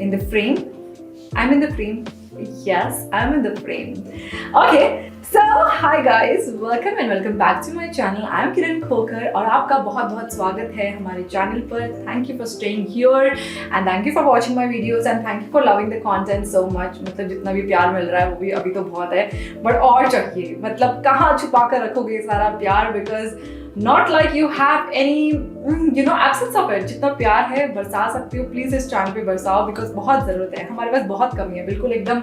in the frame. I'm in the frame. Yes, I'm in the frame. Okay, so hi guys, welcome back to my channel. I'm किरण खोकर और आपका बहुत बहुत स्वागत है हमारे channel पर. Thank you for staying here and thank you for watching my videos and thank you for loving the content so much. मतलब जितना भी प्यार मिल रहा है वो भी अभी तो बहुत है, but और चाहिए. मतलब कहाँ छुपा कर रखोगे ये सारा प्यार, because not like you have any absence of it. जितना प्यार है बरसा सकते हो, प्लीज इस चैनल पे बरसाओ, बिकॉज बहुत जरूरत है. हमारे पास बहुत कमी है, बिल्कुल एकदम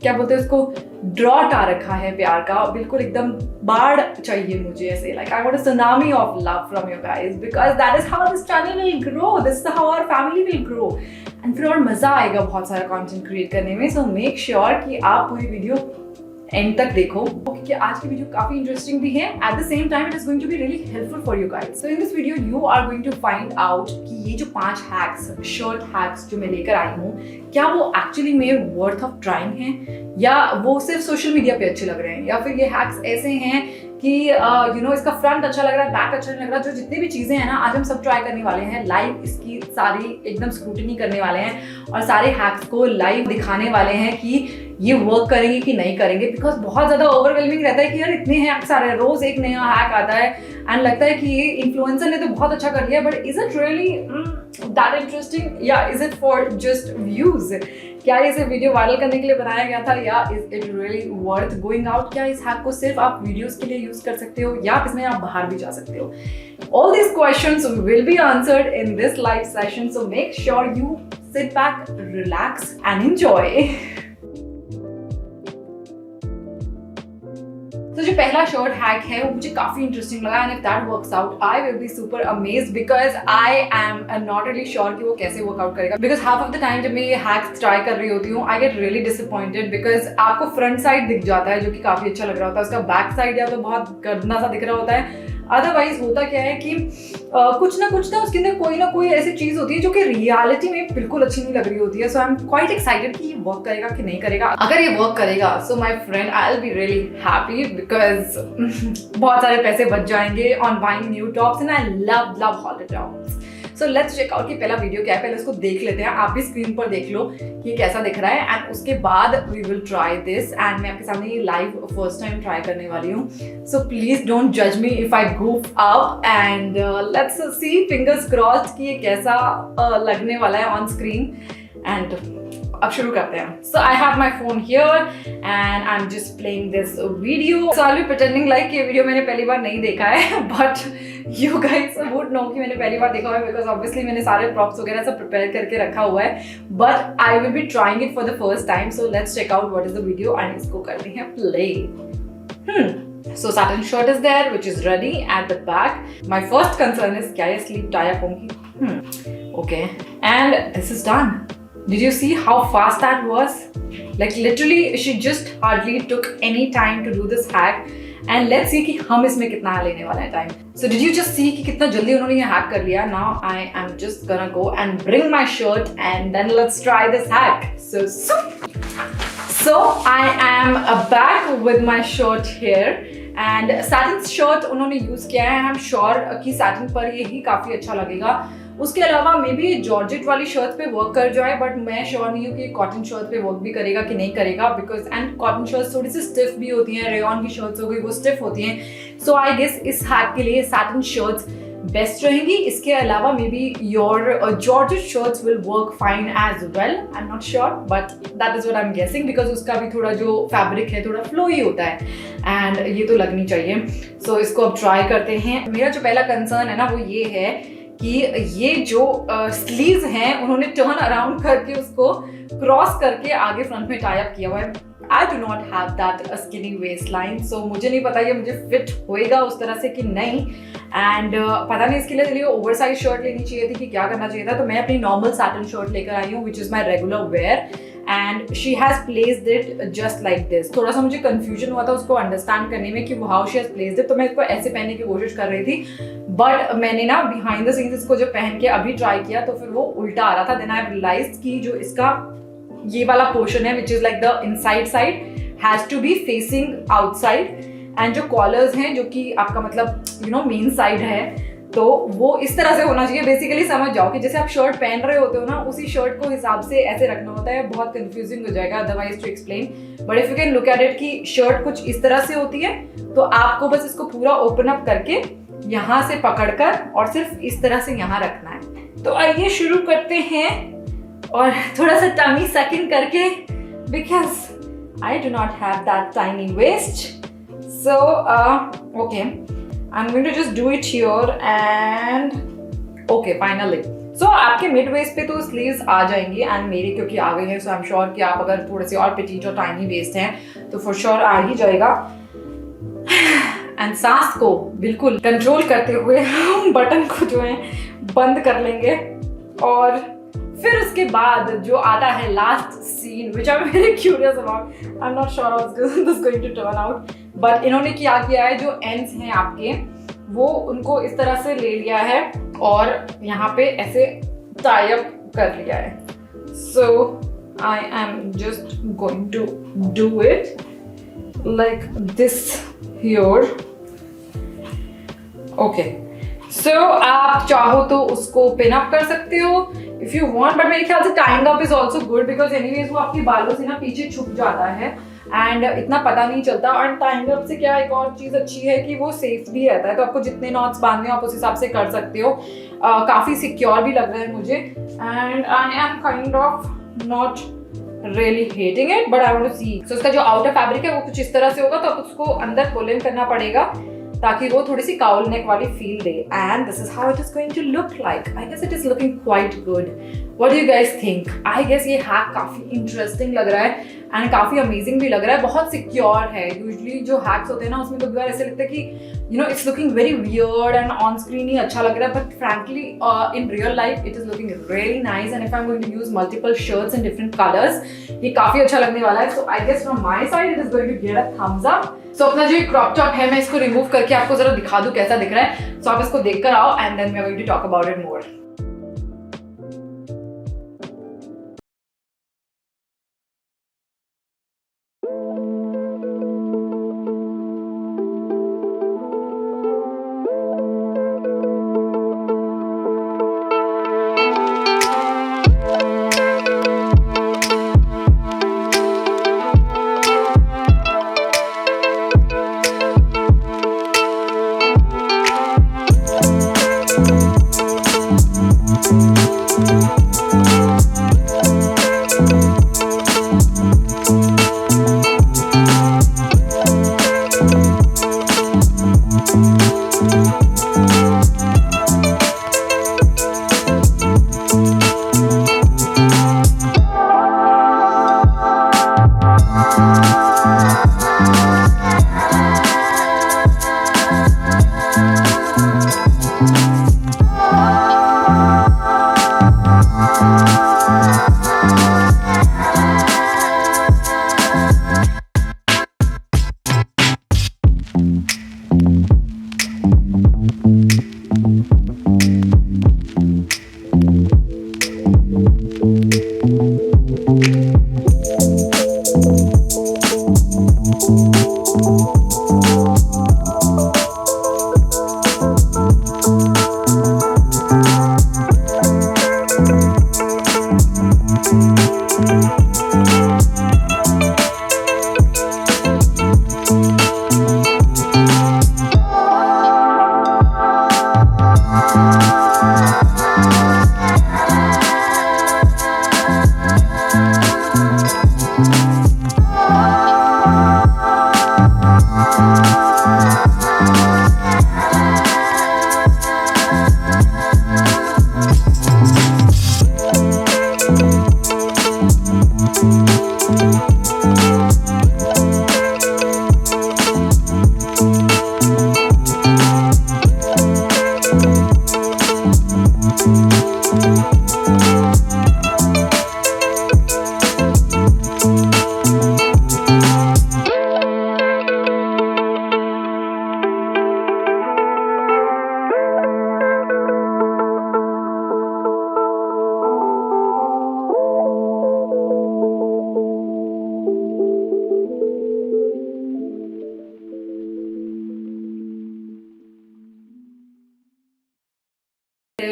क्या बोलते हैं उसको, ड्रॉट आ रखा है प्यार का, बिल्कुल एकदम बाढ़ चाहिए मुझे ऐसे. Like I want a tsunami of love from you guys, because that is how this channel will grow, this is how our family will grow. And फिर और मजा आएगा बहुत सारा कंटेंट क्रिएट करने में. सो मेक श्योर कि आप पूरी वीडियो एंड तक देखो, क्योंकि आज की वीडियो काफी इंटरेस्टिंग भी है. At the same time it is going to be really helpful for you guys. So in this video you are going to find out कि ये जो 5 हैक्स, शर्ट हैक्स जो मैं लेकर आई हूँ, क्या वो एक्चुअली में वर्थ ऑफ ट्राइंग हैं, या वो सिर्फ सोशल मीडिया पे अच्छे लग रहे हैं, या फिर ये हैक्स ऐसे हैं कि इसका फ्रंट अच्छा लग रहा है, बैक अच्छा नहीं लग रहा. जो जितनी भी चीजें हैं ना, आज हम सब ट्राई करने वाले हैं लाइव. इसकी सारी एकदम स्क्रूटनी करने वाले हैं और सारे हैक्स को लाइव दिखाने वाले हैं कि ये वर्क करेंगे कि नहीं करेंगे. बिकॉज बहुत ज्यादा ओवरवेलमिंग रहता है कि यार इतने हैक्स आ रहे हैं, रोज एक नया हैक आता है एंड लगता है कि ये इन्फ्लुएंसर ने तो बहुत अच्छा कर लिया, but is it really that interesting, या is it for just views? क्या इसे वीडियो वायरल करने के लिए बनाया गया था, या is it really worth going out? क्या इस हैक को सिर्फ आप वीडियोस के लिए यूज कर सकते हो, या इसमें आप बाहर भी जा सकते हो? All these questions will be answered in this live session, so make sure you sit back, relax and enjoy. तो जो पहला शर्ट हैक है वो मुझे काफी इंटरेस्टिंग लगा, and if that works out I will be super amazed, because I am not really sure कि वो कैसे वर्कआउट करेगा. Because half of the time जब मैं ये हैक्स ट्राई कर रही होती हूँ, I get really disappointed, because आपको फ्रंट साइड दिख जाता है जो कि काफी अच्छा लग रहा होता है, उसका बैक साइड या तो बहुत गंदा सा दिख रहा होता है. अदरवाइज होता क्या है कि कुछ ना उसके अंदर कोई ना कोई ऐसी चीज होती है जो कि रियलिटी में बिल्कुल अच्छी नहीं लग रही होती है. So I am quite excited कि ये वर्क करेगा कि नहीं करेगा. अगर ये वर्क करेगा so my friend I will be really happy, because बहुत सारे पैसे बच जाएंगे on buying new tops and I love holiday tops. So let's check out कि पहला वीडियो क्या है. पहले उसको देख लेते हैं, आप भी स्क्रीन पर देख लो कि कैसा दिख रहा है, एंड उसके बाद we will try this. And मैं आपके सामने ये लाइव फर्स्ट टाइम ट्राई करने वाली हूँ, सो प्लीज डोंट जज me if I goof up, and let's C, fingers crossed कि ये कैसा लगने वाला है ऑन स्क्रीन. एंड अब शुरू करते हैं. So I have my phone here and I am just playing this video. So I will be pretending like ये वीडियो मैंने पहली बार नहीं देखा है, but you guys would know कि मैंने पहली बार देखा हुआ है, बिकॉज ऑब्वियसली मैंने सारे प्रॉप्स वगैरह सब प्रिपेयर करके रखा हुआ है, but I will be trying it for the first time. So let's check out what is the video and इसको करते हैं play. So satin shirt is there, which is ready at the back. My first concern is क्या ये sleeve tie up होंगी? Okay, and this is done. Did you see how fast that was? Like literally, she just hardly took any time to do this hack. And let's see कि हम इसमें कितना लेने वाला है time. So did you just see कि कितना जल्दी उन्होंने ये hack कर लिया? Now I am just gonna go and bring my shirt and then let's try this hack. So I am back with my shirt here. And satin shirt उन्होंने use किया है. आई एम श्योर कि satin पर यही काफी अच्छा लगेगा. उसके अलावा मे बी जॉर्जेट वाली शर्ट पे वर्क कर जाए, बट मैं श्योर नहीं हूँ कि कॉटन शर्ट पे वर्क भी करेगा कि नहीं करेगा, बिकॉज एंड कॉटन शर्ट्स थोड़ी सी स्टिफ भी होती हैं, रेयॉन की शर्ट्स हो गई वो स्टिफ होती हैं. सो आई गेस इस हैक के लिए सैटिन शर्ट्स बेस्ट रहेंगी. इसके अलावा maybe your georgette shirts will work fine as well. I am not sure, but that is what I am guessing, because उसका भी थोड़ा जो फैब्रिक है थोड़ा फ्लोई होता है एंड ये तो लगनी चाहिए. सो इसको अब ट्राई करते हैं. मेरा जो पहला कंसर्न है ना वो ये है कि ये जो स्लीव्स हैं उन्होंने टर्न अराउंड करके उसको क्रॉस करके आगे फ्रंट में टाई अप किया हुआ है. I do not have that skinny waistline, so मुझे नहीं पता ये मुझे फिट होएगा उस तरह से कि नहीं. एंड पता नहीं इसके लिए ओवरसाइज शर्ट लेनी चाहिए थी कि क्या करना चाहिए था. तो मैं अपनी नॉर्मल सैटिन शर्ट लेकर आई हूँ, which is my regular wear, and she has placed it just like this. थोड़ा सा मुझे कंफ्यूजन हुआ था उसको अंडरस्टैंड करने में कि how she has placed it, तो मैं इसको ऐसे पहनने की कोशिश कर रही थी, बट मैंने ना बिहाइंड द सीन्स इसको जब पहन के अभी ट्राई किया तो फिर वो उल्टा आ रहा था. देन आई रियलाइज्ड कि जो इसका ये वाला पोर्शन है which is like the inside side has to be facing outside, and जो कॉलर्स हैं जो कि आपका मतलब मेन साइड है तो वो इस तरह से होना चाहिए। बेसिकली समझ जाओ कि जैसे आप शर्ट पहन रहे होते हो ना, उसी शर्ट को हिसाब से ऐसे रखना होता है। बहुत कंफ्यूजिंग हो जाएगा otherwise to explain, but if you can look at it कि शर्ट कुछ इस तरह से होती है, तो आपको बस इसको पूरा ओपन अप करके यहाँ से पकड़कर और सिर्फ इस तरह से यहाँ रखना है। तो आइए शुरू करते हैं, और थोड़ा सा टमी सक इन करके, because I do not have that tiny waist. So okay, I'm going to just do it here and okay, finally. So आपके मिड वेस्ट पे तो स्लीव्स आ जाएंगी एंड मेरे क्योंकि आ गई हैं, सो आई एम श्योर कि आप अगर थोड़े से और पेटीट और टाइनी वेस्ट हैं तो फॉर श्योर आ ही जाएगा। एंड सांस को बिल्कुल कंट्रोल करते हुए हम बटन को जो है बंद कर लेंगे, और फिर उसके बाद जो आता है last scene which I am very curious about. I am not sure how this going to turn out, but इन्होंने क्या किया है, जो एंड्स हैं आपके वो उनको इस तरह से ले लिया है और यहाँ पे ऐसे टाई अप कर लिया है। So I am just going to do it like this here. Okay, so आप चाहो तो उसको पिन अप कर सकते हो इफ यू वांट, बट मेरे ख्याल से tying up is also good because anyways वो आपके बालों से ना पीछे छुप जाता है एंड इतना पता नहीं चलता। और टाइंग अप से क्या एक और चीज़ अच्छी है कि वो सेफ भी रहता है, तो आपको जितने नॉट्स बांधने हो आप उस हिसाब से कर सकते हो। काफ़ी सिक्योर भी लग रहा है मुझे, and I am kind of not really hating it, but I want to see. So इसका जो आउटर फैब्रिक है वो कुछ इस तरह से होगा, तो उसको अंदर पुल इन करना पड़ेगा ताकि वो थोड़ी सी काउल नेक वाली फील दे। And this is how it is going to look like. I guess it is looking quite good. What do you guys think? I guess ये हैक काफी इंटरेस्टिंग लग रहा है एंड काफी अमेजिंग भी लग रहा है, बहुत सिक्योर है। यूजुअली जो हैक्स होते हैं ना उसमें कभी बार ऐसे लगता है कि you know it's looking very weird and on screen ही अच्छा लग रहा है, but frankly in real life it is looking really nice. And if I am going to use multiple shirts in different colours, ये काफी अच्छा लगने वाला है। So I guess from my side it is going to get a thumbs up. So अपना जो crop top है मैं इसको रिमूव करके आपको जरा दिखा दूं कैसा दिख रहा है। सो आप इसको देख कर आओ and then we are going to talk about it more.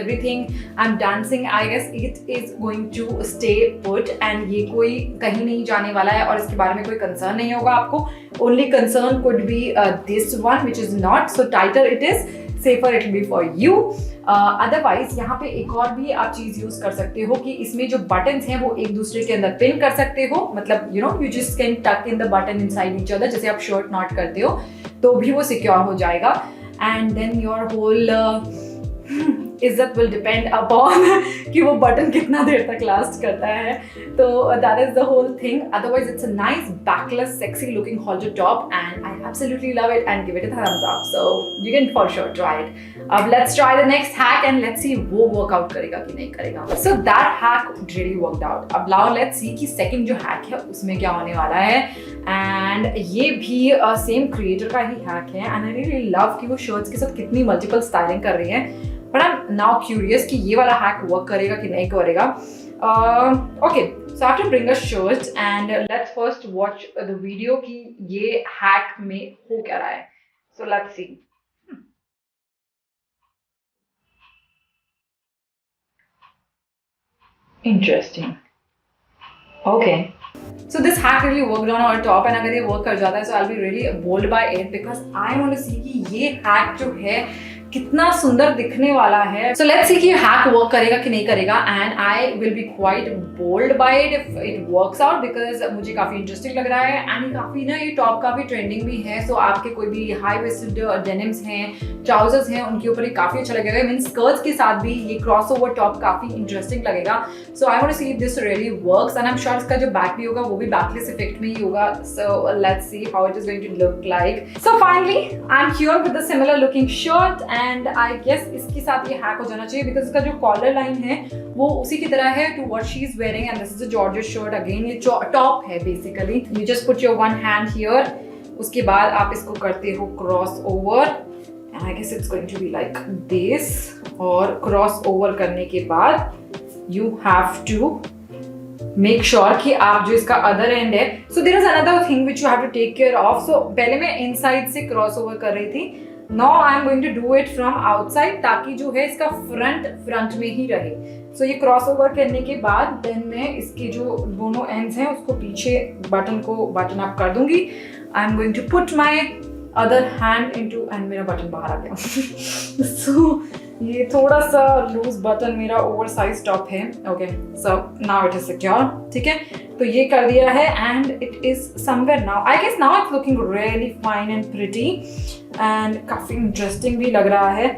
everything. I'm dancing. I guess it is going to stay put and ये कोई कहीं नहीं जाने वाला है और इसके बारे में कोई concern नहीं होगा आपको. Only concern could be this one, which is not. So tighter it is, safer it will be for you. Otherwise यहाँ पे एक और भी आप चीज यूज कर सकते हो कि इसमें जो बटन्स हैं वो एक दूसरे के अंदर पिन कर सकते हो. मतलब यू जस्ट कैन टक in the button inside each other. जैसे आप शर्ट नॉट करते हो तो भी वो सिक्योर हो जाएगा. एंड देन योर होल इज्जत विल डिपेंड अपॉन कि वो बटन कितना देर तक लास्ट करता है. तो that is the whole thing. Otherwise it's a nice backless sexy looking halter top and I absolutely love it and give it a thumbs up. So you can for sure try it. अब let's try the next hack and let's see वो workout करेगा कि नहीं करेगा. So that hack really worked out. अब now let's see कि second जो hack है उसमें क्या होने वाला है. And ये भी same creator का ही hack है and I really love कि वो shirts के साथ कितनी multiple styling कर रही है. But I'm now curious कि ये वाला hack work करेगा कि नहीं करेगा. Okay, so I have to bring a shirt and let's first watch the video कि ये hack में हो क्या रहा है. So let's see. Interesting. Okay. So this hack really worked on our top and अगर ये work कर जाता है so I'll be really bowled by it because I want to see कि ये hack जो है कितना सुंदर दिखने वाला है. So let's see कि हैक वर्क करेगा कि नहीं करेगा and I will be quite bold by it if it works out because मुझे काफी इंटरेस्टिंग लग रहा है and काफी ना ये टॉप काफी ट्रेंडिंग भी है. So आपके कोई भी हाई वेस्टेड डेनिम्स हैं, ट्राउजर्स हैं, उनके ऊपर ये काफी अच्छा लगेगा. मीन स्कर्ट्स के साथ भी ये क्रॉस ओवर टॉप काफी इंटरेस्टिंग लगेगा. So I want to see if this really works and I'm sure इसका जो बैक भी होगा वो भी बैकलेस इफेक्ट में ही होगा. So let's see how it is going to look like. So finally I'm here with a similar looking shirt and I guess इसके साथ ये हैक हो जाना चाहिए because इसका जो कॉलर लाइन है वो उसी की तरह है to what she is wearing and this is a Georgette shirt again. ये टॉप है basically. You just put your one hand here. उसके बाद आप इसको करते हो cross over and I guess it's going to be like this. और cross over करने के बाद you have to make sure कि आप जो इसका अदर एंड है. So there is another thing which you have to take care of. So पहले मैं इनसाइड से क्रॉस ओवर कर रही थी. Now I am going to do it from outside ताकि जो है इसका फ्रंट में ही रहे. So ये क्रॉस ओवर करने के बाद देन मैं इसके जो दोनों एंड्स हैं उसको पीछे बटन अप कर दूंगी. I am going to put my other hand into and मेरा बटन बाहर आ गया. So ये थोड़ा सा लूज बटन मेरा ओवर साइज टॉप है. Okay so now it is secure. ठीक है तो ये कर दिया है and it is somewhere now. I guess now it's looking really fine and pretty and काफी इंटरेस्टिंग भी लग रहा है.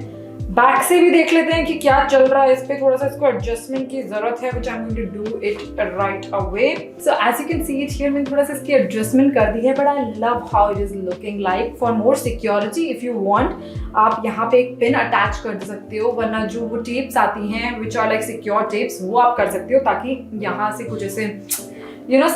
बैक से भी देख लेते हैं कि क्या चल रहा है. इस पे थोड़ा सा इसको एडजस्टमेंट की जरूरत है which I'm going to do it right away. So as you can see it here मैंने थोड़ा सा इसकी एडजस्टमेंट कर दी है but I love how it is looking like. For more security if you want आप यहाँ पे एक पिन अटैच कर सकते हो वरना जो वो टेप्स आती हैं which are like secure tapes वो आप कर सकते हो ताकि यहाँ से कुछ ऐसे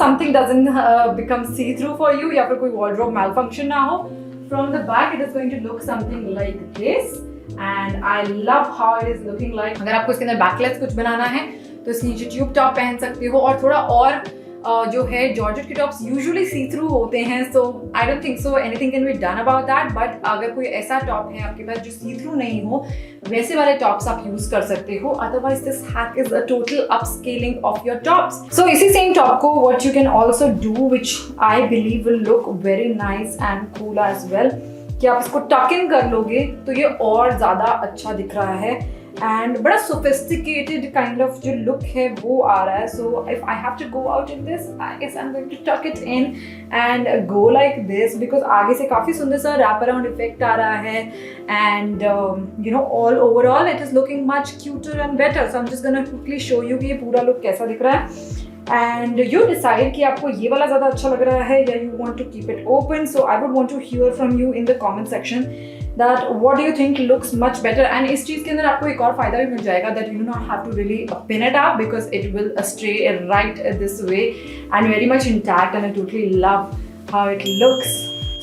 something doesn't become see through for you या फिर कोई wardrobe malfunction ना हो. From the back it is going to look something like this. And I love how it is looking like. अगर आपको इसके अंदर बैकलेस कुछ बनाना है तो इसके नीचे ट्यूब टॉप पहन सकते हो और थोड़ा और जो है जॉर्जेट के टॉप्स यूजुअली सी थ्रू होते हैं. So I don't think so anything can be done about that. But अगर कोई ऐसा टॉप है आपके पास जो सी थ्रू नहीं हो वैसे वाले टॉप्स आप यूज कर सकते हो. Otherwise this hack is a total upscaling of your tops. So इसी सेम टॉप को what you can also do which I believe will look very nice and cool as well कि आप इसको टक इन कर लोगे तो ये और ज़्यादा अच्छा दिख रहा है एंड बड़ा सोफिस्टिकेटेड काइंड ऑफ जो लुक है वो आ रहा है. So if I have to go out in this I guess I am going to tuck it in and go like this because आगे से काफ़ी सुंदर सा रैप अराउंड इफेक्ट आ रहा है and all overall it is looking much cuter and better. So I am just gonna quickly show you कि ये पूरा लुक कैसा दिख रहा है and you decide कि आपको ये वाला ज़्यादा अच्छा लग रहा है या you want to keep it open. So I would want to hear from you in the comment section that what do you think looks much better. and इस चीज़ के अंदर आपको एक और फायदा भी मिल जाएगा that you do not have to really pin it up because it will stay right this way and very much intact and I totally love how it looks.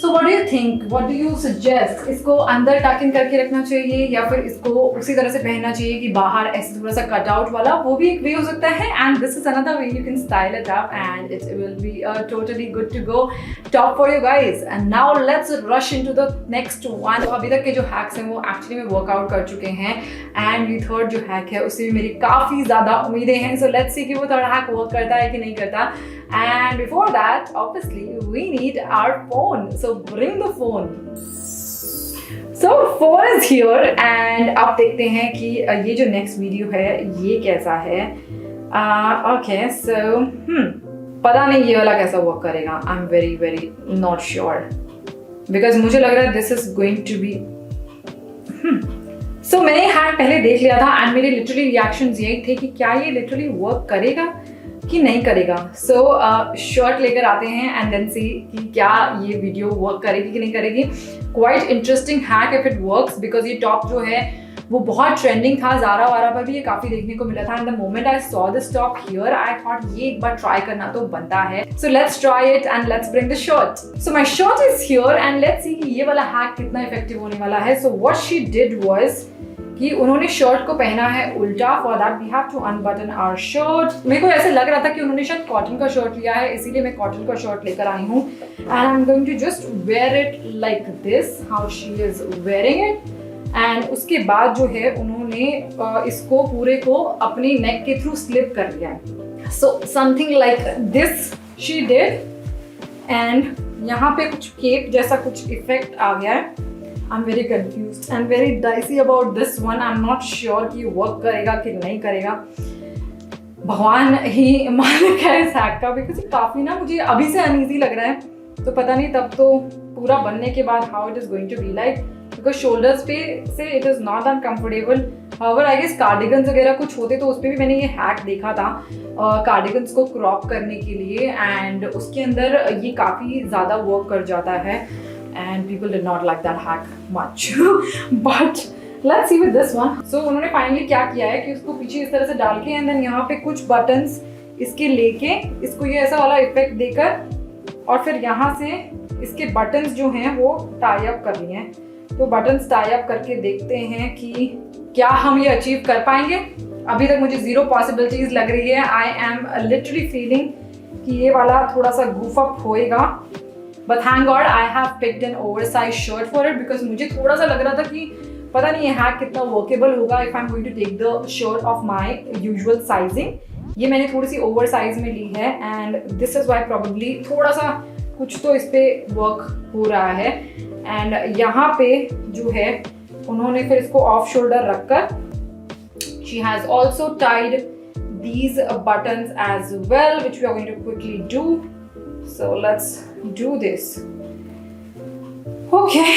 So what do you think, what do you suggest, इसको अंदर टक इन करके रखना चाहिए या फिर इसको उसी तरह से पहनना चाहिए कि बाहर ऐसे थोड़ा सा कट आउट वाला, वो भी एक वे हो सकता है। And this is another way you can style it up and it will be totally good to go top for you guys. And now let's rush into the next one. तो अभी तक के जो हैक्स हैं वो actually में workout कर चुके हैं एंड ये थर्ड जो हैक है उससे भी मेरी काफ़ी ज़्यादा उम्मीदें हैं। सो लेट्स सी कि वो थर्ड हैक वर्क करता है कि नहीं करता। And before that, obviously, we need our phone. So bring the phone. So phone is here and अब देखते हैं कि ये जो next video है ये कैसा है। Okay, so पता नहीं ये वाला कैसा work करेगा। I'm very not sure because मुझे लग रहा है this is going to be So मैंने हैक पहले देख लिया था एंड मेरे लिटरली रिएक्शंस यही थे कि क्या ये लिटरली वर्क करेगा कि नहीं करेगा। सो शर्ट लेकर आते हैं एंड देन सी कि क्या ये वीडियो वर्क करेगी कि नहीं करेगी। Quite interesting hack if it works because ये टॉप जो है वो बहुत ट्रेंडिंग था, ज़ारा वारा पर भी ये काफ़ी देखने को मिला था। And the moment I saw this top here I thought ये एक बार ट्राई करना तो बनता है। So let's try it and let's bring the shirt. So my shirt is here and let's see कि ये वाला हैक कितना इफेक्टिव होने वाला है। So what she did was कि उन्होंने शर्ट को पहना है उल्टा। For that we have to unbutton our shirt. मेरे को ऐसे लग रहा था कि उन्होंने शायद कॉटन का शर्ट लिया है, इसीलिए मैं कॉटन का शर्ट लेकर आई हूँ and I am going to just wear it like this how she is wearing it. And उसके बाद जो है उन्होंने इसको पूरे को अपनी नेक के थ्रू स्लिप कर लिया है। So something like this she did and यहाँ पे कुछ केप जैसा कुछ इफेक्ट आ गया है। I'm very confused and very dicey about this one. I'm not sure कि वर्क करेगा कि नहीं करेगा। भगवान ही मालिक है इस हैक का बिकॉज काफ़ी ना मुझे अभी से अनईजी लग रहा है, तो पता नहीं तब तो पूरा बनने के बाद how it is going to be like because shoulders पे से it is not uncomfortable. However I guess cardigans वगैरह कुछ होते तो उस पर भी मैंने ये हैक देखा था कार्डिगन्स को क्रॉप करने के लिए एंड उसके अंदर ये काफ़ी ज़्यादा वर्क कर जाता है and people did not like that hack much but let's see with this one. So उन्होंने फाइनली क्या किया है कि उसको पीछे इस तरह से डाल के एंड देन यहाँ पे कुछ बटन्स इसके लेके इसको ये ऐसा वाला इफेक्ट देकर और फिर यहाँ से इसके बटन्स जो हैं वो टाई अप कर लिए हैं। तो बटन्स टाई अप करके देखते हैं कि क्या हम ये अचीव कर पाएंगे। अभी तक मुझे जीरो पॉसिबिलिटीज लग रही है। आई एम लिटरली फीलिंग कि ये वाला थोड़ा सा goof up होएगा। But thank God I have picked an oversized shirt for it because मुझे थोड़ा सा लग रहा था कि पता नहीं ये हैक कितना वर्केबल होगा if I'm going to take the shirt of my usual sizing। ये मैंने थोड़ी सी ओवर साइज में ली है and this is why probably थोड़ा सा कुछ तो इस पे वर्क हो रहा है। and यहाँ पे जो है उन्होंने फिर इसको ऑफ शोल्डर रखकर she has also tied these buttons as well which we are going to quickly do। So let's do this. Okay.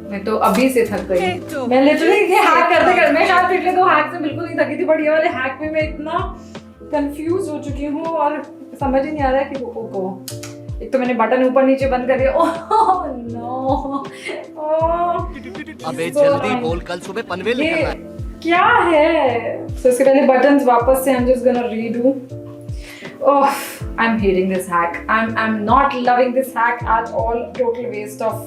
मैं तो अभी से थक गई। मैं लिटरली ये हैक करते मैं शायद पिछले दो हैक से बिल्कुल नहीं थकी थी, बट ये वाले हैक में मैं इतना कंफ्यूज हो चुकी हूँ और समझ ही नहीं आ रहा है कि वो एक तो मैंने बटन ऊपर नीचे बंद कर दिया। ओह नो, अबे जल्दी बोल, कल सुबह पनवेल निकलना है। क्या है? So इसके पहले बटन्स वापस से I'm just gonna redo। Oh, I'm hating this hack. I'm not loving this hack at all. Total waste of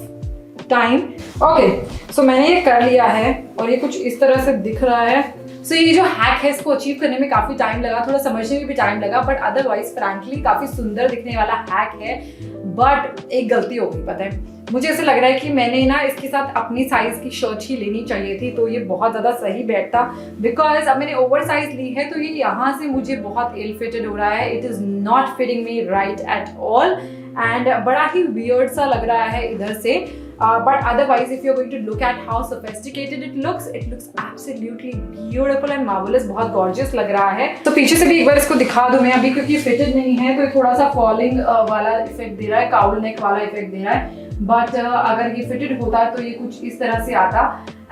time. Okay, so मैंने ये कर लिया है और ये कुछ इस तरह से दिख रहा है। So ये जो हैक है इसको अचीव करने में काफ़ी टाइम लगा, थोड़ा समझने में भी टाइम लगा, बट अदरवाइज फ्रैंकली काफ़ी सुंदर दिखने वाला हैक है। बट एक गलती हो गई, पता है मुझे ऐसे लग रहा है कि मैंने ना इसके साथ अपनी साइज की शर्ट ही लेनी चाहिए थी, तो ये बहुत ज़्यादा सही बैठता बिकॉज अब मैंने ओवर साइज ली है तो ये यहाँ से मुझे बहुत इल फिटेड हो रहा है। It is not fitting me right at all and बड़ा ही वियर्ड सा लग रहा है इधर से। But otherwise, if you're going to look at how sophisticated it looks absolutely beautiful and marvelous। बहुत gorgeous लग रहा है। तो पीछे से भी एक बार इसको दिखा दूँ मैं अभी, क्योंकि फिटेड नहीं है तो ये थोड़ा सा फॉलिंग वाला इफेक्ट दे रहा है, काउल नेक वाला इफेक्ट दे रहा है। बट अगर ये फिटेड होता तो ये कुछ इस तरह से आता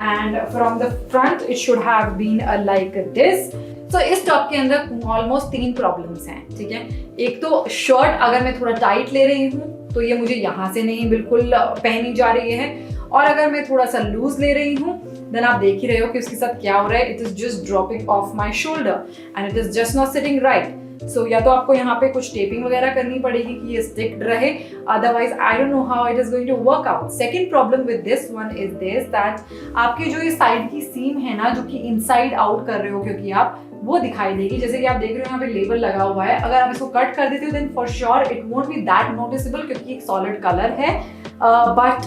and from the front it should have been like this. तो इस टॉप के अंदर ऑलमोस्ट 3 प्रॉब्लम्स हैं, ठीक है। एक तो शर्ट अगर मैं थोड़ा टाइट ले रही हूँ तो ये मुझे यहाँ से नहीं बिल्कुल पहनी जा रही है, और अगर मैं थोड़ा सा लूज ले रही हूँ देन आप देख ही रहे हो कि उसके साथ क्या हो रहा है। It is just dropping off my shoulder and it is just not sitting right. So या तो आपको यहाँ पे कुछ टेपिंग वगैरह करनी पड़ेगी कि ये स्टिक रहे, otherwise I don't know how it is going to work out. Second problem with this one is this that आपकी जो ये साइड की सीम है ना, जो कि इनसाइड आउट कर रहे हो क्योंकि आप, वो दिखाई देगी। जैसे कि आप देख रहे हो यहाँ पे लेबल लगा हुआ है, अगर आप इसको कट कर देते हो then for sure it won't be that noticeable क्योंकि एक सॉलिड कलर है। बट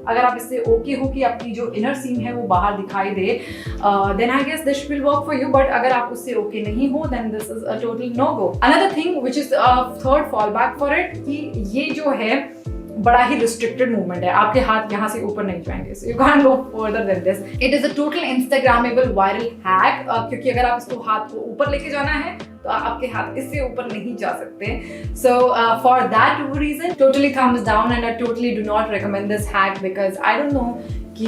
अगर आप इससे ओके हो कि आपकी जो इनर सीम है वो बाहर दिखाई दे, then I guess this will work for you. But अगर आप उससे ओके नहीं हो then this is a total no go. Another thing which is third fall back for it, कि ये जो है बड़ा ही रिस्ट्रिक्टेड मूवमेंट है, आपके हाथ यहाँ से ऊपर नहीं जाएंगे, so you can't go further than this. It is a total Instagrammable viral hack, क्योंकि अगर आप इसको हाथ को ऊपर लेके जाना है तो आपके हाथ इससे ऊपर नहीं जा सकते। So for that reason totally thumbs down and I totally do not recommend this hack because I don't know कि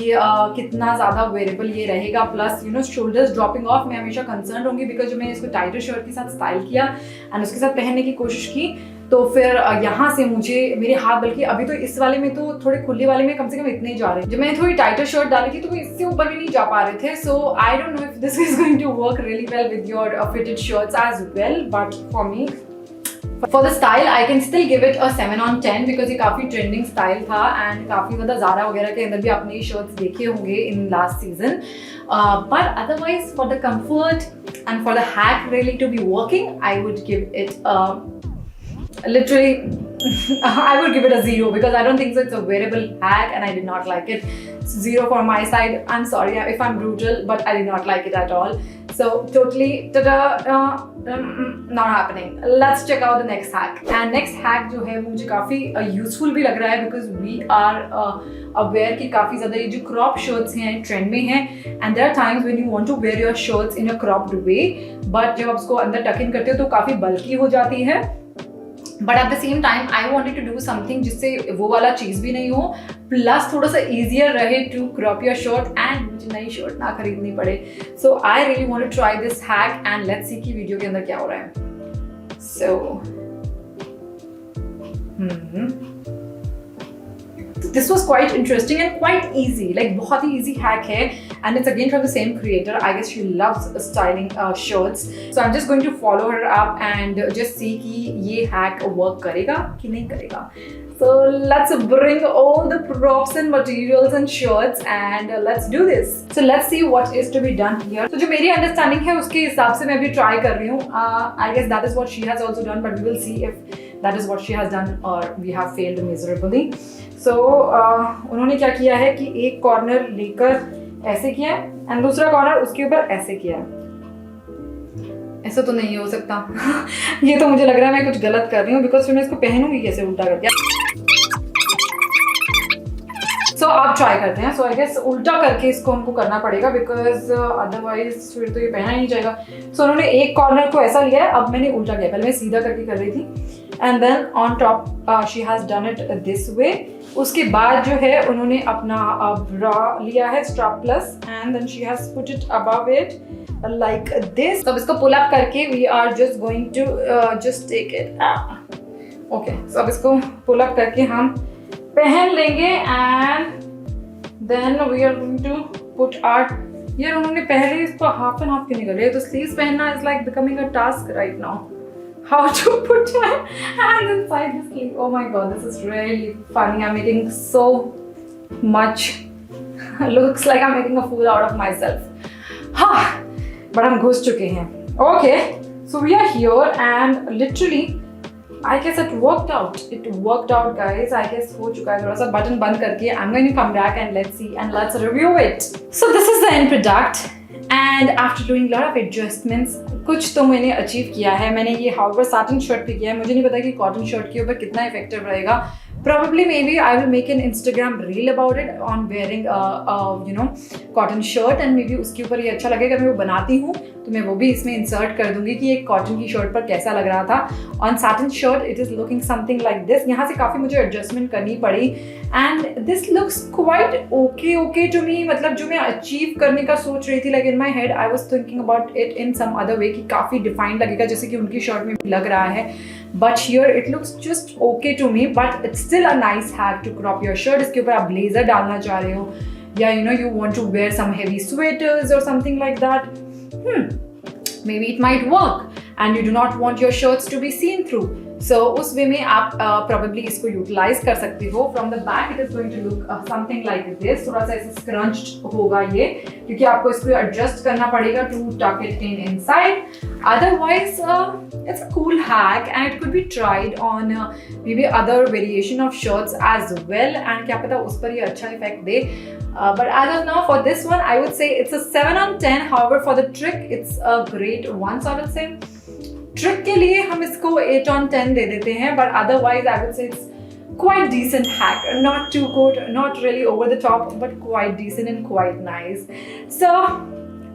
कितना ज़्यादा वेरेबल ये रहेगा। Plus you know shoulders dropping off, मैं हमेशा कंसर्न रहूँगी बिकॉज मैंने इसको टाइटर शर्ट के साथ स्टाइल किया एंड उसके साथ पहनने की कोशिश की, तो फिर यहाँ से मुझे मेरे हाथ, बल्कि अभी तो इस वाले में तो थोड़े खुले वाले में कम से कम इतने ही जा रहे हैं, जब मैंने थोड़ी टाइटर शर्ट डाली थी तो वो इससे ऊपर भी नहीं जा पा रहे थे। So I don't know if this is going to work really well with your fitted shirts as well, but for me For the style, I can still give it a 7 on 10 because ये काफी trending style था and काफी ज्यादा ज़ारा वगैरह के अंदर भी आपने शर्ट्स देखे होंगे in last season. But otherwise, for the comfort and for the hack really to be working, I would give it literally I would give it a 0 because I don't think so it's a wearable hack and I did not like it. 0 for my side. I'm sorry if I'm brutal, but I did not like it at all. So totally not happening. Let's check out the next hack. And next hack जो है मुझे काफ़ी useful भी लग रहा है because we are aware कि काफ़ी ज़्यादा ये जो crop shirts हैं trend में हैं and there are times when you want to wear your shirts in a cropped way, but जब आप उसको अंदर tuck in करते हो तो काफ़ी bulky हो जाती है। But at the same time I wanted to do something जिससे वो वाला चीज़ भी नहीं हो, प्लस थोड़ा सा ईजियर रहे to crop your shirt and मुझे नई शर्ट ना खरीदनी पड़े। So I really want to try this hack and let's see कि वीडियो के अंदर क्या हो रहा है। सो this was quite interesting and quite easy, like बहुत ही easy hack है and it's again from the same creator. I guess she loves styling shirts, so I'm just going to follow her up and just see कि ये hack work करेगा कि नहीं करेगा। So let's bring all the props and materials and shirts and let's do this. So let's see what is to be done here. So जो मेरी understanding है उसके हिसाब से मैं अभी try कर रही हूँ। I guess that is what she has also done, but we will see if that is what she has done or we have failed miserably. So उन्होंने क्या किया है कि एक कॉर्नर लेकर ऐसे किया है एंड दूसरा कॉर्नर उसके ऊपर ऐसे किया है। ऐसा तो नहीं हो सकता ये तो मुझे लग रहा है मैं कुछ गलत कर रही हूँ बिकॉज फिर मैं इसको पहनूंगी कैसे उल्टा करके। सो आप ट्राई करते हैं। सो आई गेस उल्टा करके इसको हमको करना पड़ेगा बिकॉज अदरवाइज फिर तो ये पहना ही नहीं जाएगा। सो उन्होंने एक कॉर्नर को ऐसा लिया है, अब मैंने उल्टा किया, पहले मैं सीधा करके कर रही थी and then on top she has done it this way. उसके बाद जो है उन्होंने अपना ब्रा लिया है strap plus and then she has put it above it like this. अब इसको पुल अप करके we are just going to just take it. Okay, so अब इसको पुल अप करके हम पहन लेंगे and then we are going to put our. यार उन्होंने पहले इसको हाफ एंड हाफ क्यों नहीं कर रहे, तो स्लीव्स पहनना is like becoming a task right now. How to put my hands inside the sleeve. Oh my god, this is really funny. I'm making so much. Looks like I'm making a fool out of myself. But हम घुस चुके हैं. Okay, so we are here and literally I guess it worked out. It worked out, guys. I guess हो चुका है थोड़ा सा button बंद करके. I'm going to come back and let's see and let's review it. So this is the end product. And after doing lot of adjustments, कुछ तो मैंने अचीव किया है। मैंने ये हाउवर साटिन शर्ट पे किया है, मुझे नहीं पता कि कॉटन शर्ट के ऊपर कितना इफेक्टिव रहेगा। Probably maybe I will make an Instagram reel about it on wearing cotton shirt and maybe उसके ऊपर ये अच्छा लगेगा। मैं वो बनाती हूँ तो मैं वो भी इसमें इंसर्ट कर दूंगी कि एक कॉटन की शर्ट पर कैसा लग रहा था। On satin shirt it is looking something like this। यहाँ से काफ़ी मुझे एडजस्टमेंट करनी पड़ी and this looks quite okay to me। मतलब जो मैं अचीव करने का सोच रही थी, like in my head I was thinking about it in some other way कि काफ़ी डिफाइंड लगेगा जैसे कि उनकी शर्ट में लग रहा है। But here it looks just okay to me, but it's still a nice hack to crop your shirt। इसके ऊपर आप ब्लेजर डालना चाह रहे हो या you want to wear some heavy sweaters or something like that, maybe it might work। And you do not want your shirts to be seen through, so उस way में आप प्रोबेबली इसको यूटिलाइज कर सकते हो. From the back it is going to look something like this. थोड़ा सा ऐसे स्क्रंच्ड होगा ये, क्योंकि आपको इसको एडजस्ट करना पड़ेगा to tuck it in inside. Otherwise it's a cool hack and it could be tried on maybe other variation of shirts as well, and क्या पता उस पर ये अच्छा effect they. But as of now for this one I would say it's a 7 on 10. However for the trick it's a great 1, so I would say trick के लिए हम इसको 8 on 10 दे देते हैं. But otherwise I would say it's quite decent hack, not too good, not really over the top, but quite decent and quite nice. So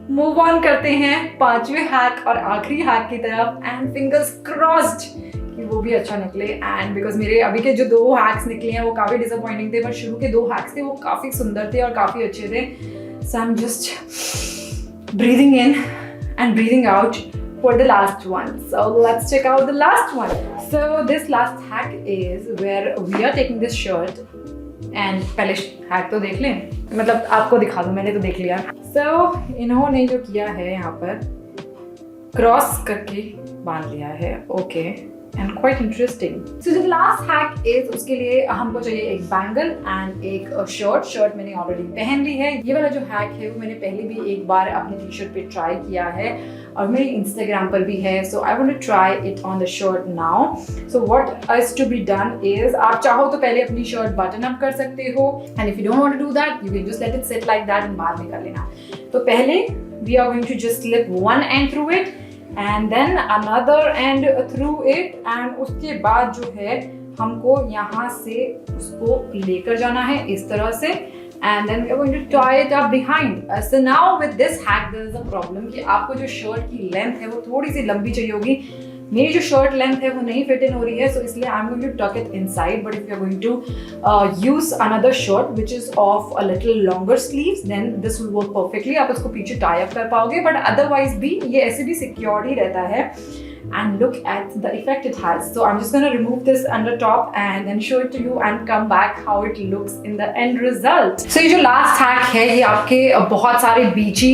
move on करते हैं 5वें hack और आखिरी हैक की तरफ, एंड फिंगर्स क्रॉस्ड कि वो भी अच्छा निकले. एंड बिकॉज मेरे अभी के जो 2 हैक्स निकले हैं वो काफ़ी डिसअपॉइंटिंग थे, पर शुरू के 2 हैक्स थे वो काफ़ी सुंदर थे और काफ़ी अच्छे थे. So I am just breathing in and breathing out for the last one. So let's check out the last one. So this last hack is where we are taking this shirt and पहले hack तो देख लें, मतलब आपको दिखा दूँ, मैंने तो देख लिया. So इन्होंने जो किया है यहाँ पर क्रॉस करके बांध लिया है. Okay, and quite interesting. So जो लास्ट हैक इज उसके लिए हमको चाहिए एक बैंगल एंड एक शर्ट मैंने ऑलरेडी पहन ली है. ये वाला जो हैक है वो मैंने पहले भी एक बार अपनी टी शर्ट पे ट्राई किया है और मेरे इंस्टाग्राम पर भी है. So I want to try it on the shirt now. So what is to be done is, आप चाहो तो पहले अपनी शर्ट बटन अप कर सकते हो, and if you don't want to do that you can just let it sit like that and बाद में कर लेना. तो पहले we are going to just slip one and through it and then another end through it, and उसके बाद जो है हमको यहाँ से उसको लेकर जाना है इस तरह से, and then we are going to tie it up behind. So now with this hack there is a problem कि आपको जो शर्ट की लेंथ है वो थोड़ी सी लंबी चाहिए होगी. मेरी जो शर्ट लेंथ है वो नहीं फिट इन हो रही है, सो इसलिए I am going to tuck it inside. But if you are going to use another shirt which is of a little longer sleeves then this will work perfectly. आप उसको पीछे tie up कर पाओगे, but otherwise भी ये ऐसे भी secure ही रहता है. And look at the effect it has. So I'm just going to remove this under top and then show it to you and come back how it looks in the end result. So ये जो last hack है ये आपके बहुत सारे बीची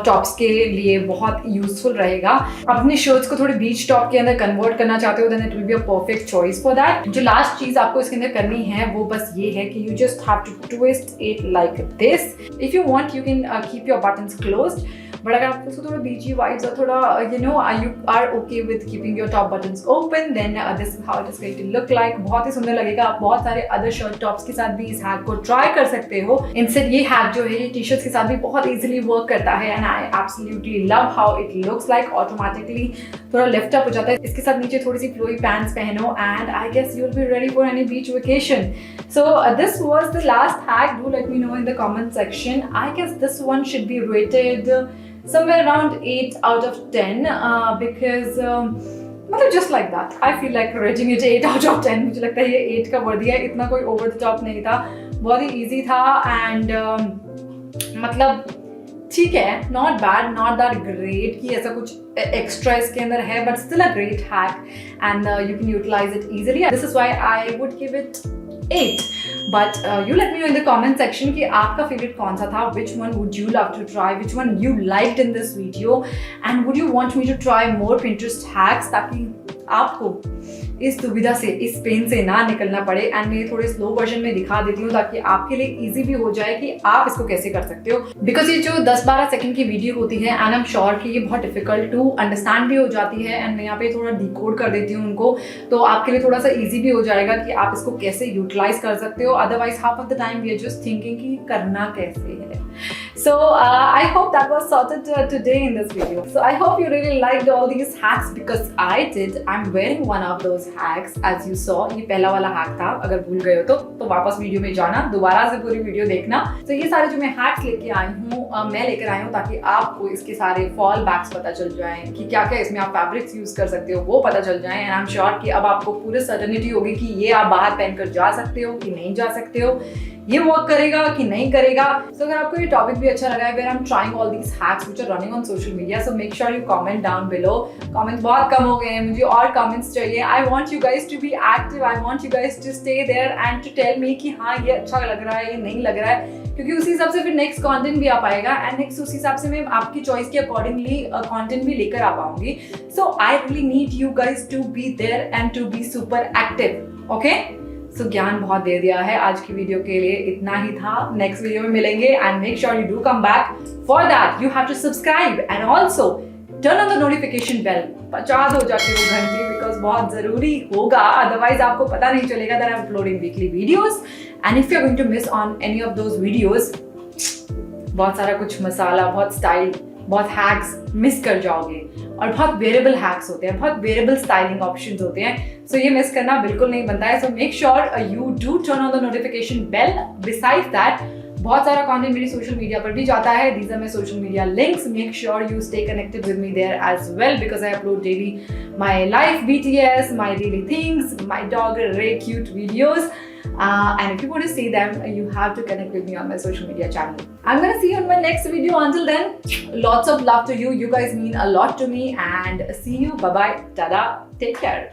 tops के लिए बहुत यूजफुल रहेगा. अपनी शर्ट्स को थोड़े बीच टॉप के अंदर कन्वर्ट करना चाहते हो then it will be a perfect choice for that. जो लास्ट चीज आपको इसके अंदर करनी है वो बस ये है कि you just have to twist it like this. If you want you can keep your buttons closed. But अगर आपको उसको थोड़ा बीची वाइब्स और थोड़ा you are okay with keeping your top buttons open, then this is how it is going to look like. बहुत ही सुंदर लगेगा. आप बहुत सारे अदर शर्ट टॉप्स के साथ भी इस हैक को ट्राई कर सकते हो. इनसे ये हैक जो है ये टी शर्ट्स के साथ भी बहुत इजीली वर्क करता है, and I absolutely love how it looks like. Automatically थोड़ा लिफ्ट अप हो जाता है. इसके साथ नीचे थोड़ी सी फ्लोई पैंट्स पहनो and I guess you will be ready for any beach vacation. So this was the last hack. Do let me know in the comment section. I guess this one should be rated somewhere around 8 out of 10 because मतलब just like that I feel like rating it 8 out of 10. मुझे लगता है ये 8 का वर्दी है. इतना कोई over the top नहीं था, बहुत ही easy था, and मतलब ठीक है, not bad, not that great कि ऐसा कुछ extra इसके अंदर है, but still a great hack and you can utilize it easily. This is why I would give it 8. But you let me know in the comment section कि आपका favorite कौन सा था, which one would you love to try, which one you liked in this video, and would you want me to try more Pinterest hacks ताकि आपको इस दुविधा से, इस पेन से ना निकलना पड़े. एंड मैं थोड़े स्लो वर्जन में दिखा देती हूँ ताकि आपके लिए इजी भी हो जाए कि आप इसको कैसे कर सकते हो. बिकॉज ये जो 10-12 सेकंड की वीडियो होती है एंड आई एम श्योर कि ये बहुत डिफिकल्ट टू अंडरस्टैंड भी हो जाती है, एंड मैं यहाँ पे थोड़ा डिकोड कर देती हूँ उनको, तो आपके लिए थोड़ा सा ईजी भी हो जाएगा कि आप इसको कैसे यूटिलाइज कर सकते हो. Otherwise half of the time we are just thinking कि करना कैसे है. So I hope that was sorted today in this video. So I hope you really liked all these hacks because I did. I'm wearing one of those hacks as you saw. ये पहला वाला hack था. अगर भूल गए हो तो वापस वीडियो में जाना, दोबारा से पूरी वीडियो देखना. तो ये सारे जो मैं हैक्स लेके आई हूँ मैं लेकर आई हूँ ताकि आपको इसके सारे फॉल बैक्स पता चल जाएं कि क्या क्या इसमें आप फैब्रिक्स यूज कर सकते हो वो पता चल जाएं. एंड आई एम श्योर कि अब आपको पूरी सर्टेनिटी होगी कि ये आप बाहर पहनकर जा सकते हो कि नहीं जा सकते हो, ये वर्क करेगा कि नहीं करेगा. सो अगर आपको ये टॉपिक भी अच्छा लगा है where I am trying all these hacks which are running on social media, so make sure you comment down below. Comments बहुत कम हो गए हैं, मुझे और कमेंट्स चाहिए. आई want you guys to be active. I want you guys to stay there and to tell me कि हाँ ये अच्छा लग रहा है, ये नहीं लग रहा है, क्योंकि उसी हिसाब से फिर नेक्स्ट कंटेंट भी आ पाएगा एंड नेक्स्ट उसी हिसाब से मैं आपकी चॉइस के अकॉर्डिंगली कंटेंट भी लेकर आ पाऊंगी. So I really need you guys to be there and to be super active. Okay, so ज्ञान बहुत दे दिया है आज की वीडियो के लिए, इतना ही था. नेक्स्ट वीडियो में मिलेंगे and make sure you do come back. For that you have to subscribe and also turn on the notification bell. बचा दो जाके वो घंटी, बिकॉज बहुत जरूरी होगा, अदरवाइज आपको पता नहीं चलेगा that I am uploading weekly videos. And if you are going to miss on any of those videos, बहुत सारा कुछ मसाला, बहुत स्टाइल, बहुत हैक्स मिस कर जाओगे. और बहुत वेरिएबल हैक्स होते हैं, बहुत वेरिएबल स्टाइलिंग ऑप्शंस होते हैं. सो ये मिस करना बिल्कुल नहीं बनता है. So make sure you do turn on the notification bell. Besides that बहुत सारा कंटेंट मेरी सोशल मीडिया पर भी जाता है. These are my social media links. Make sure you stay connected with me there as well, because I upload daily my life BTS, my daily things, my dog Ray cute videos. And if you want to see them, you have to connect with me on my social media channel. I'm gonna see you in my next video. Until then, lots of love to you. You guys mean a lot to me. And see you. Bye bye. Tada. Take care.